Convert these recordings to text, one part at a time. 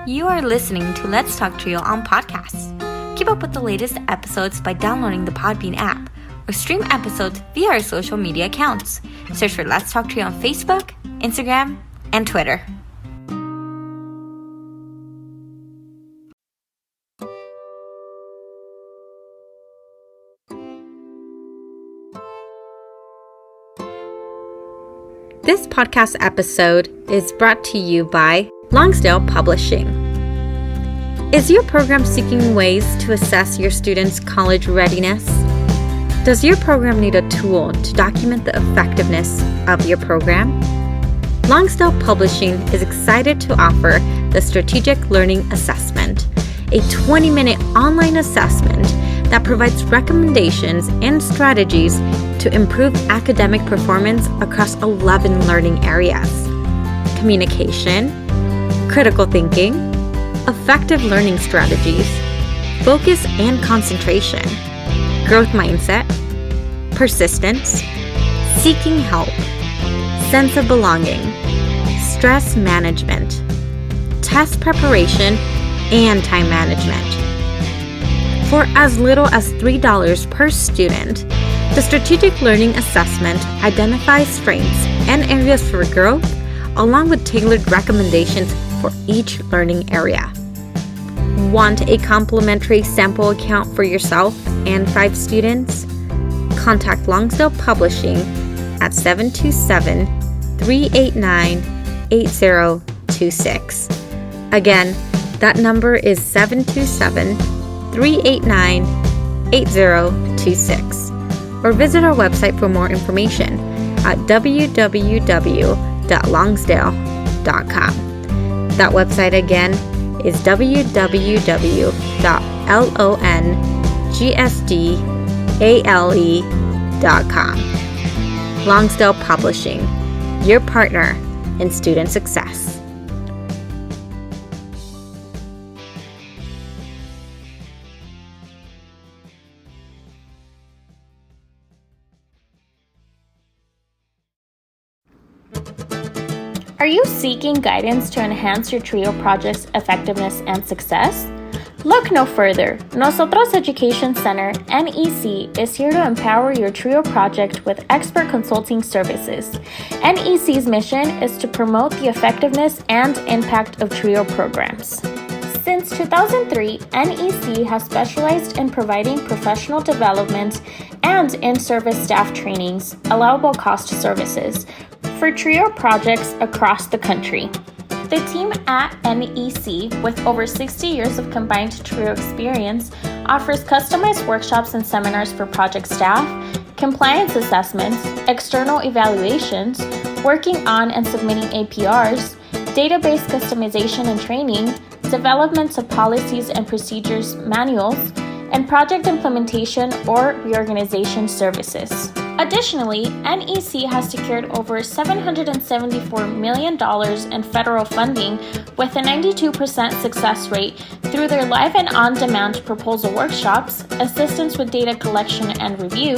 You are listening to Let's Talk Trio on podcasts. Keep up with the latest episodes by downloading the Podbean app or stream episodes via our social media accounts. Search for Let's Talk Trio on Facebook, Instagram, and Twitter. This podcast episode is brought to you by Longsdale Publishing. Is your program seeking ways to assess your students' college readiness? Does your program need a tool to document the effectiveness of your program? Longsdale Publishing is excited to offer the Strategic Learning Assessment, a 20-minute online assessment that provides recommendations and strategies to improve academic performance across 11 learning areas: communication, critical thinking, effective learning strategies, focus and concentration, growth mindset, persistence, seeking help, sense of belonging, stress management, test preparation, and time management. For as little as $3 per student, the Strategic Learning Assessment identifies strengths and areas for growth, along with tailored recommendations for each learning area. Want a complimentary sample account for yourself and 5 students? Contact Longsdale Publishing at 727-389-8026. Again, that number is 727-389-8026. Or visit our website for more information at www.longsdale.com. That website again is www.longsdale.com. Longsdale Publishing, your partner in student success. Are you seeking guidance to enhance your TRIO project's effectiveness and success? Look no further. Nosotros Education Center, NEC, is here to empower your TRIO project with expert consulting services. NEC's mission is to promote the effectiveness and impact of TRIO programs. Since 2003, NEC has specialized in providing professional development and in-service staff trainings, allowable cost services, for TRIO projects across the country. The team at NEC, with over 60 years of combined TRIO experience, offers customized workshops and seminars for project staff, compliance assessments, external evaluations, working on and submitting APRs, database customization and training, developments of policies and procedures manuals, and project implementation or reorganization services. Additionally, NEC has secured over $774 million in federal funding with a 92% success rate through their live and on-demand proposal workshops, assistance with data collection and review,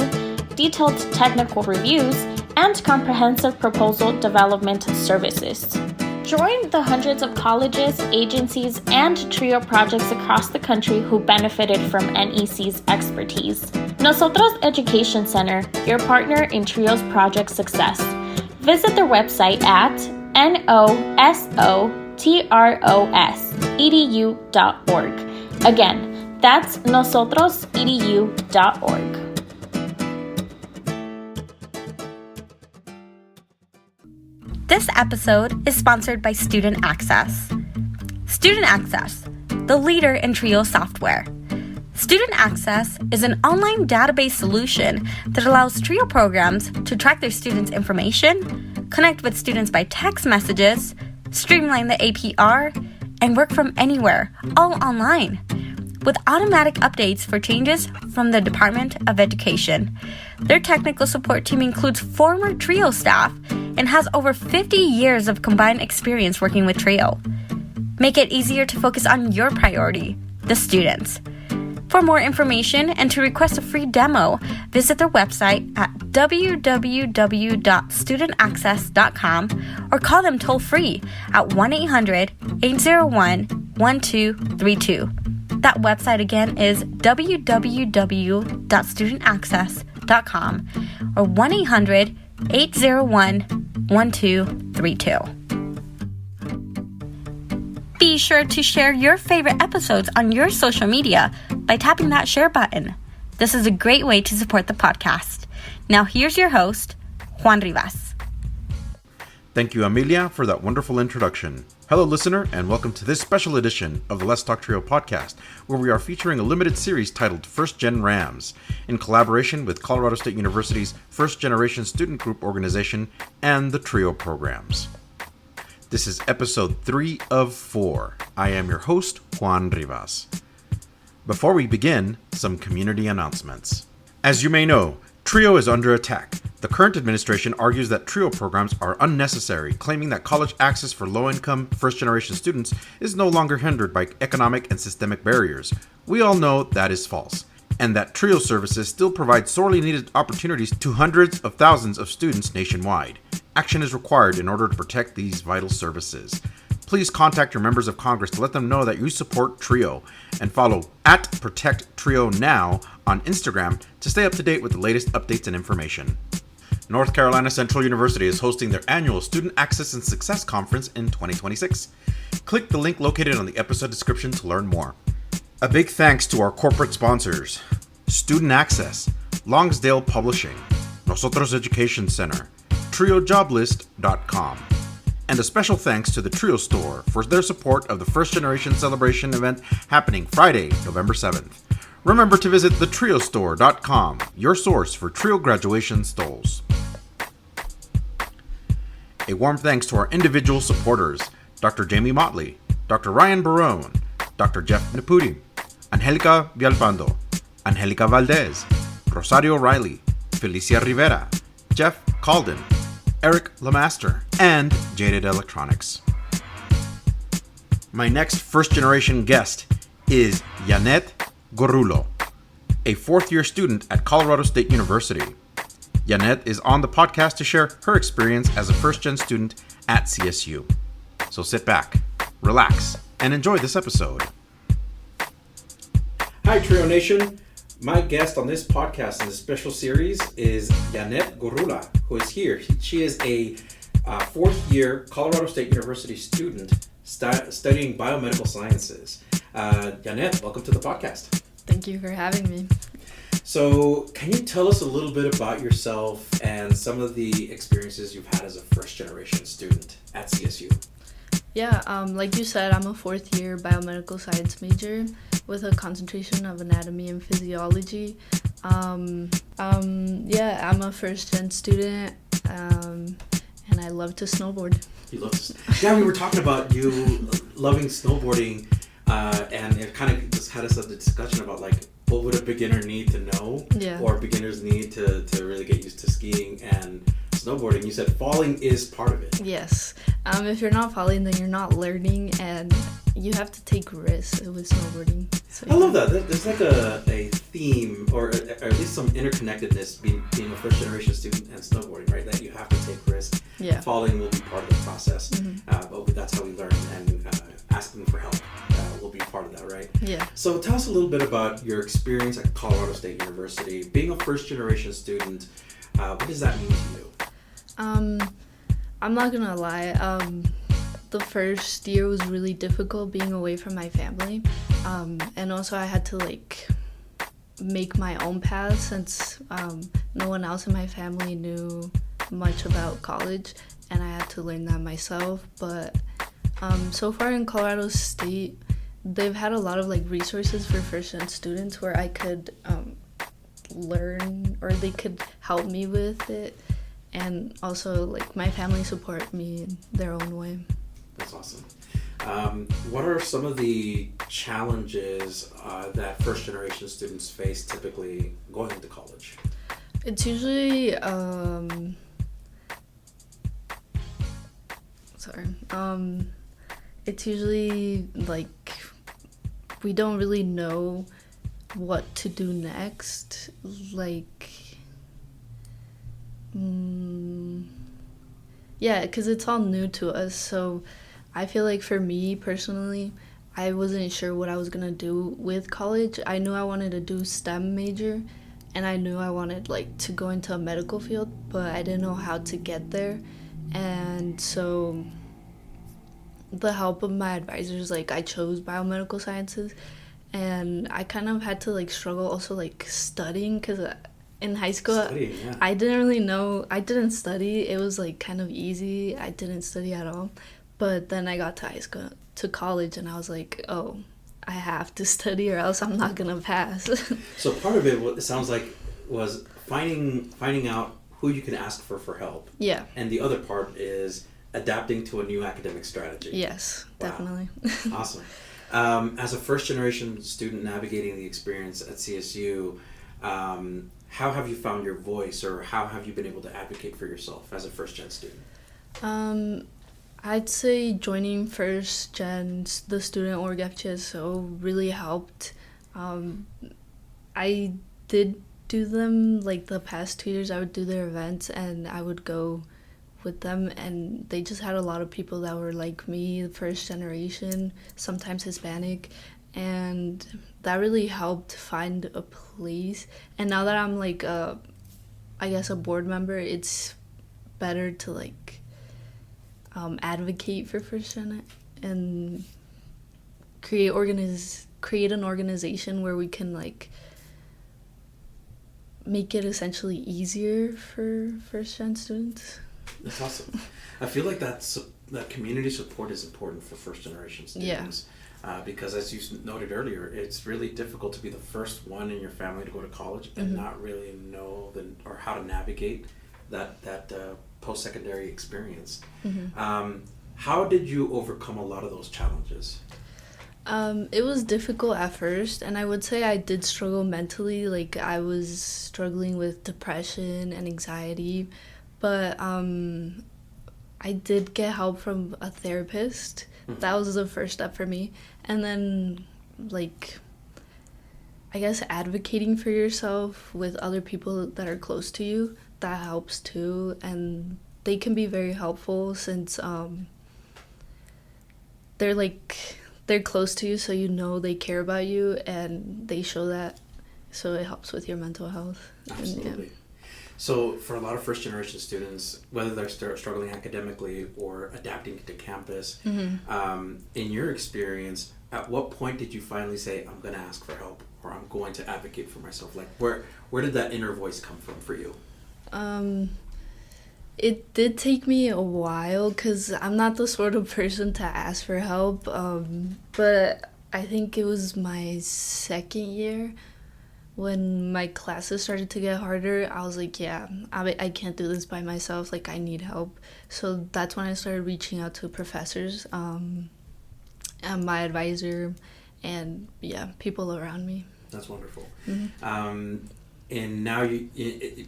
detailed technical reviews, and comprehensive proposal development services. Join the hundreds of colleges, agencies, and TRIO projects across the country who benefited from NEC's expertise. Nosotros Education Center, your partner in TRIO's project success. Visit their website at nosotros.edu.org. Again, that's nosotros.edu.org. This episode is sponsored by Student Access. Student Access, the leader in TRIO software. Student Access is an online database solution that allows TRIO programs to track their students' information, connect with students by text messages, streamline the APR, and work from anywhere, all online, with automatic updates for changes from the Department of Education. Their technical support team includes former TRIO staff and has over 50 years of combined experience working with TRIO. Make it easier to focus on your priority, the students. For more information and to request a free demo, visit their website at www.studentaccess.com or call them toll-free at 1-800-801-1010. 1232. That website again is www.studentaccess.com or 1-800-801-1232. Be sure to share your favorite episodes on your social media by tapping that share button. This is a great way to support the podcast. Now here's your host, Juan Rivas. Thank you, Amelia, for that wonderful introduction. Hello, listener, and welcome to this special edition of the Let's Talk Trio podcast, where we are featuring a limited series titled First Gen RAMS, in collaboration with Colorado State University's First Generation Student Group Organization and the Trio programs. This is episode 3 of 4. I am your host, Juan Rivas. Before we begin, some community announcements. As you may know, Trio is under attack. The current administration argues that Trio programs are unnecessary, claiming that college access for low-income, first-generation students is no longer hindered by economic and systemic barriers. We all know that is false, and that Trio services still provide sorely needed opportunities to hundreds of thousands of students nationwide. Action is required in order to protect these vital services. Please contact your members of Congress to let them know that you support Trio, and follow @ProtectTrioNow on Instagram to stay up to date with the latest updates and information. North Carolina Central University is hosting their annual Student Access and Success Conference in 2026. Click the link located on the episode description to learn more. A big thanks to our corporate sponsors: Student Access, Longsdale Publishing, Nosotros Education Center, TrioJoblist.com, and a special thanks to the Trio Store for their support of the First Generation Celebration event happening Friday, November 7th. Remember to visit thetriostore.com, your source for Trio graduation stoles. A warm thanks to our individual supporters: Dr. Jamie Motley, Dr. Ryan Barone, Dr. Jeff Nepute, Angelica Vialpando, Angelica Valdez, Rosario Riley, Felicia Rivera, Jeff Calden, Eric Lamaster, and Jaded Electronics. My next first-generation guest is Janeth Gurrola, a fourth-year student at Colorado State University. Janeth is on the podcast to share her experience as a first-gen student at CSU. So sit back, relax, and enjoy this episode. Hi, Trio Nation. My guest on this podcast in this special series is Janeth Gurrola, who is here. She is a fourth-year Colorado State University student studying biomedical sciences. Janeth, welcome to the podcast. Thank you for having me. So, can you tell us a little bit about yourself and some of the experiences you've had as a first-generation student at CSU? Yeah, like you said, I'm a fourth-year biomedical science major with a concentration of anatomy and physiology. I'm a first-gen student, and I love to snowboard. You love to Yeah, we were talking about you loving snowboarding, and it kind of just had us have the discussion about, like, what would a beginner need to know, or beginners need to really get used to skiing and snowboarding. You said falling is part of it. Yes. If you're not falling, then you're not learning, and you have to take risks with snowboarding. So, I love that. There's like a theme, or at least some interconnectedness being a first-generation student and snowboarding, right? That you have to take risks. Yeah. Falling will be part of the process, but that's how we learn, and asking for help will be part of that, right? Yeah. So tell us a little bit about your experience at Colorado State University. Being a first-generation student, what does that mean to you? I'm not gonna lie. The first year was really difficult being away from my family. And also I had to make my own path since no one else in my family knew much about college, and I had to learn that myself. But so far in Colorado State, they've had a lot of resources for first-gen students where I could learn, or they could help me with it. And also, my family support me in their own way. That's awesome. What are some of the challenges that first-generation students face typically going into college? It's usually, we don't really know what to do next. Because it's all new to us. So I feel like for me personally, I wasn't sure what I was going to do with college. I knew I wanted to do STEM major, and I knew I wanted like to go into a medical field, but I didn't know how to get there. And so the help of my advisors, like I chose biomedical sciences, and I kind of had to like struggle also like studying, because in high school Yeah. I didn't really know, I didn't study. It was like kind of easy. I didn't study at all. But then I got to high school, to college, and I was like, oh, I have to study or else I'm not gonna pass. So part of it sounds like was finding out who you can ask for help. Yeah. And the other part is adapting to a new academic strategy. Yes, Wow. definitely. Awesome. As a first generation student navigating the experience at CSU, how have you found your voice, or how have you been able to advocate for yourself as a first gen student? I'd say joining first gen, the student org FGSO, really helped. I did do them like the past 2 years. I would do their events and I would go with them, and they just had a lot of people that were like me, the first generation, sometimes Hispanic, and that really helped find a place. And now that I'm like I guess a board member, it's better to like advocate for first gen and create an organization where we can like make it essentially easier for first gen students. That's awesome. I feel like that community support is important for first generation students. Because as you noted earlier, it's really difficult to be the first one in your family to go to college and not really know or how to navigate that post-secondary experience. How did you overcome a lot of those challenges? It was difficult at first, and I would say I did struggle mentally. Like I was struggling with depression and anxiety, but I did get help from a therapist. That was the first step for me. And then like I guess advocating for yourself with other people that are close to you, that helps too, and they can be very helpful since they're close to you, so you know they care about you and they show that, so it helps with your mental health. Absolutely. And, yeah. So for a lot of first generation students, whether they're struggling academically or adapting to campus, in your experience, at what point did you finally say, I'm going to ask for help, or I'm going to advocate for myself? Like where did that inner voice come from for you? It did take me a while, because I'm not the sort of person to ask for help, but I think it was my second year when my classes started to get harder. I was like, yeah, I can't do this by myself, like I need help. So that's when I started reaching out to professors, and my advisor, and yeah, people around me. That's wonderful. And now,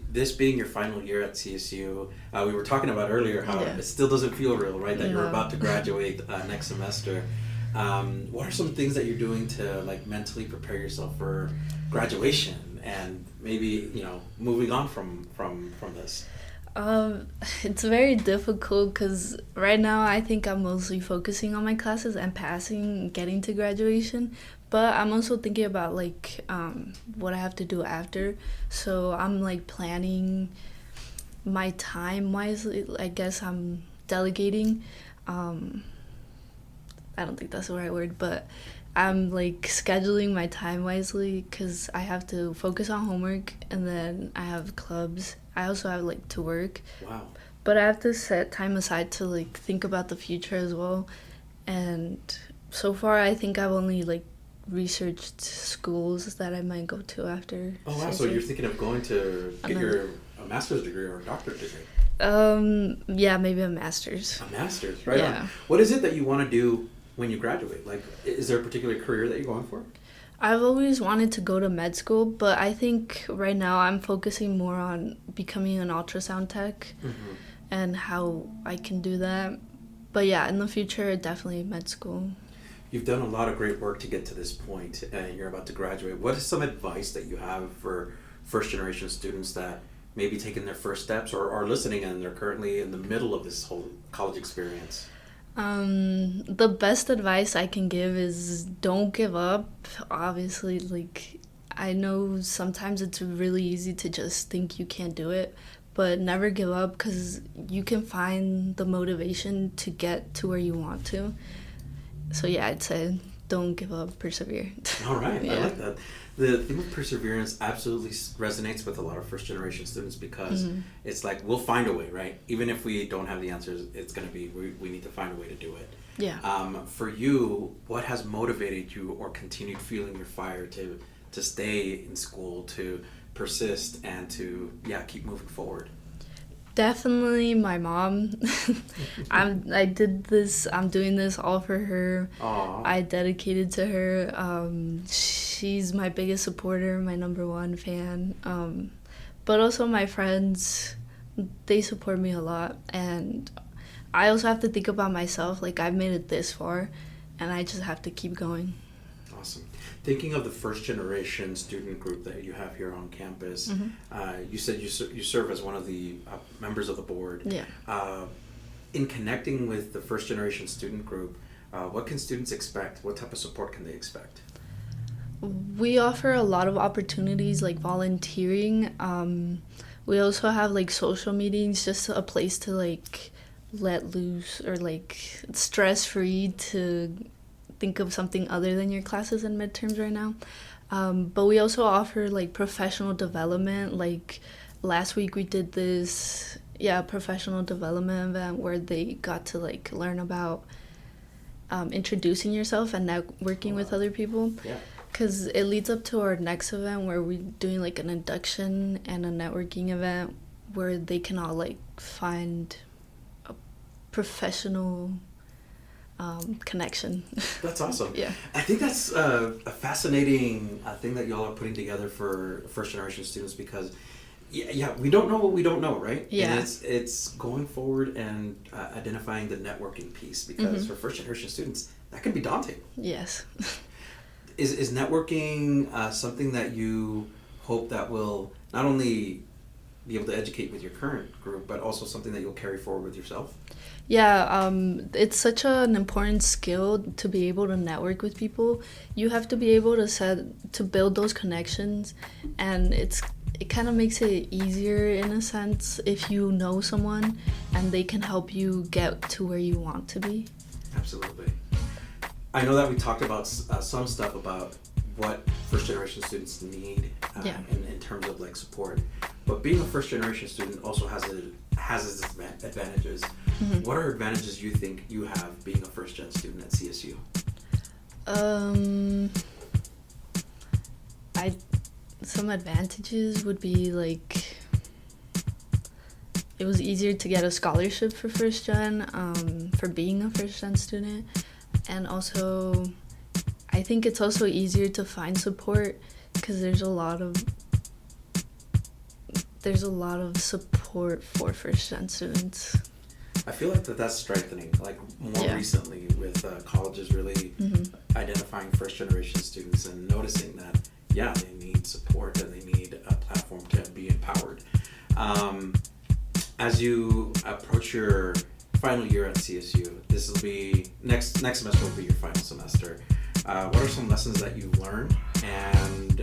this being your final year at CSU, we were talking about earlier how it still doesn't feel real, right? That you're about to graduate next semester. What are some things that you're doing to like mentally prepare yourself for graduation and maybe moving on from this? It's very difficult, because right now I think I'm mostly focusing on my classes and passing, getting to graduation. But I'm also thinking about like what I have to do after. So I'm like planning my time wisely. I guess I'm delegating. I don't think that's the right word, but I'm like scheduling my time wisely, because I have to focus on homework, and then I have clubs. I also have like to work. Wow. But I have to set time aside to like think about the future as well. And so far I think I've only like researched schools that I might go to after. Oh wow, so you're thinking of going to get a master's degree or a doctorate degree? Yeah, maybe a master's. A master's, right on. What is it that you want to do when you graduate? Like, is there a particular career that you're going for? I've always wanted to go to med school, but I think right now I'm focusing more on becoming an ultrasound tech and how I can do that. But yeah, in the future, definitely med school. You've done a lot of great work to get to this point, and you're about to graduate. What is some advice that you have for first generation students that may be taking their first steps or are listening and they're currently in the middle of this whole college experience? The best advice I can give is don't give up. Obviously, like, I know sometimes it's really easy to just think you can't do it, but never give up, because you can find the motivation to get to where you want to. So yeah, I'd say don't give up, persevere. All right, Yeah. I like that. The theme of perseverance absolutely resonates with a lot of first generation students, because it's like, we'll find a way, right? Even if we don't have the answers, it's going to be, we need to find a way to do it. Yeah. For you, what has motivated you or continued fueling your fire to stay in school, to persist, and to keep moving forward? Definitely my mom. I'm doing this all for her. Aww. I dedicated to her. She's my biggest supporter, my number one fan. But also my friends, they support me a lot. And I also have to think about myself. Like, I've made it this far, and I just have to keep going. Awesome. Thinking of the first generation student group that you have here on campus, you said you serve as one of the members of the board. Yeah. In connecting with the first generation student group, what can students expect? What type of support can they expect? We offer a lot of opportunities, like volunteering. We also have like social meetings, just a place to like let loose, or like stress free, to think of something other than your classes and midterms right now. But we also offer like professional development. Like last week we did this professional development event where they got to like learn about introducing yourself and networking with other people. Yeah. Because it leads up to our next event where we're doing like an induction and a networking event where they can all like find a professional connection. That's awesome. Yeah. I think that's a fascinating thing that y'all are putting together for first generation students, because we don't know what we don't know, right? Yeah. And it's going forward and identifying the networking piece, because for first generation students, that can be daunting. Yes. Is networking something that you hope that will not only be able to educate with your current group, but also something that you'll carry forward with yourself? Yeah, it's such an important skill to be able to network with people. You have to be able to build those connections, and it kind of makes it easier in a sense if you know someone and they can help you get to where you want to be. Absolutely. I know that we talked about some stuff about what first generation students need in terms of like support, but being a first generation student also has its advantages. What are advantages you think you have being a first gen student at CSU? Some advantages would be like it was easier to get a scholarship for first gen, for being a first gen student. And also, I think it's also easier to find support because there's a lot of support for first gen students. I feel like that's strengthening, like more recently with colleges really identifying first generation students and noticing that, they need support and they need a platform to be empowered. As you approach your final year at CSU, this will be next semester will be your final semester. What are some lessons that you've learned? And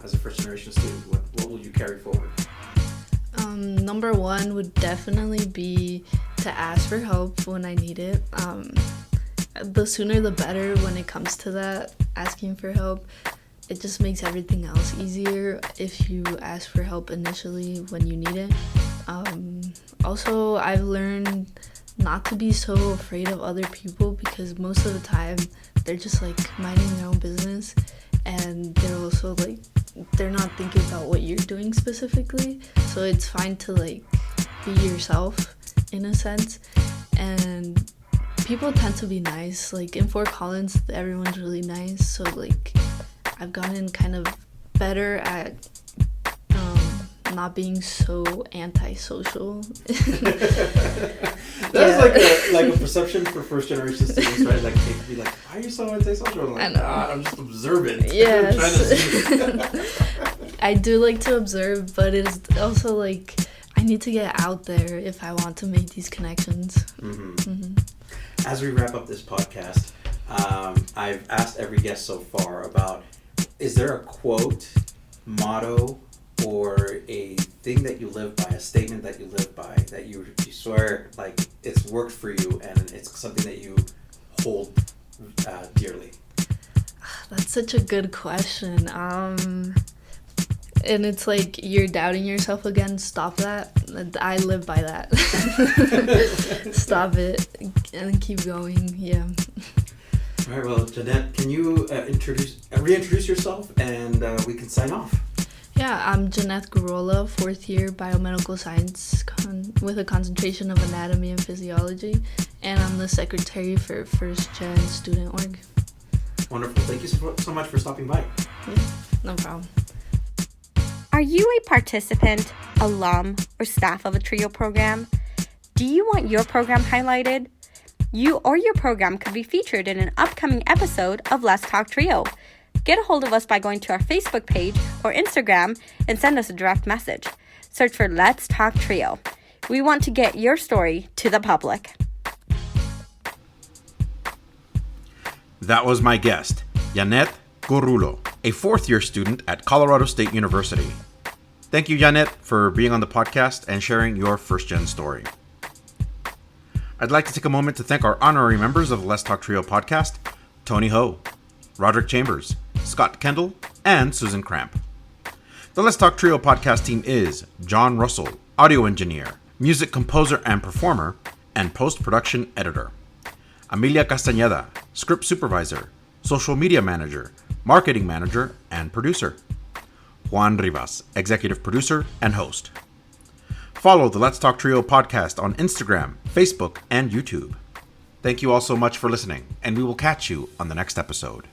as a first generation student, what will you carry forward? Number one would definitely be to ask for help when I need it. The sooner the better when it comes to that, asking for help. It just makes everything else easier if you ask for help initially when you need it. Also, I've learned not to be so afraid of other people, because most of the time they're just like minding their own business, and they're also like they're not thinking about what you're doing specifically. So it's fine to like be yourself in a sense, and people tend to be nice. Like in Fort Collins, everyone's really nice, so like I've gotten kind of better at not being so antisocial. That's like a perception for first generation students, right? Like they could be like, "Why are you so antisocial?" I'm like, I know. I'm just observant. Yes. I do like to observe, but it's also like I need to get out there if I want to make these connections. As we wrap up this podcast, I've asked every guest so far about, is there a quote, motto, or a thing that you live by, a statement that you live by, that you swear like it's worked for you and it's something that you hold dearly? That's such a good question. And it's like, you're doubting yourself again. Stop that. I live by that. Stop it and keep going. Yeah. All right. Well, Janeth, can you reintroduce yourself and we can sign off? Yeah, I'm Janeth Gurrola, 4th year biomedical science with a concentration of anatomy and physiology, and I'm the secretary for First Gen Student Org. Wonderful. Thank you so much for stopping by. Yeah, no problem. Are you a participant, alum, or staff of a TRIO program? Do you want your program highlighted? You or your program could be featured in an upcoming episode of Let's Talk TRIO. Get a hold of us by going to our Facebook page or Instagram and send us a direct message. Search for Let's Talk TRIO. We want to get your story to the public. That was my guest, Janeth Gurrola, a 4th year student at Colorado State University. Thank you, Janeth, for being on the podcast and sharing your first gen story. I'd like to take a moment to thank our honorary members of the Let's Talk TRIO podcast, Tony Ho, Roderick Chambers, Scott Kendall, and Susan Cramp. The Let's Talk TRIO podcast team is John Russell, audio engineer, music composer and performer, and post-production editor. Amelia Castañeda, script supervisor, social media manager, marketing manager, and producer. Juan Rivas, executive producer and host. Follow the Let's Talk TRIO podcast on Instagram, Facebook, and YouTube. Thank you all so much for listening, and we will catch you on the next episode.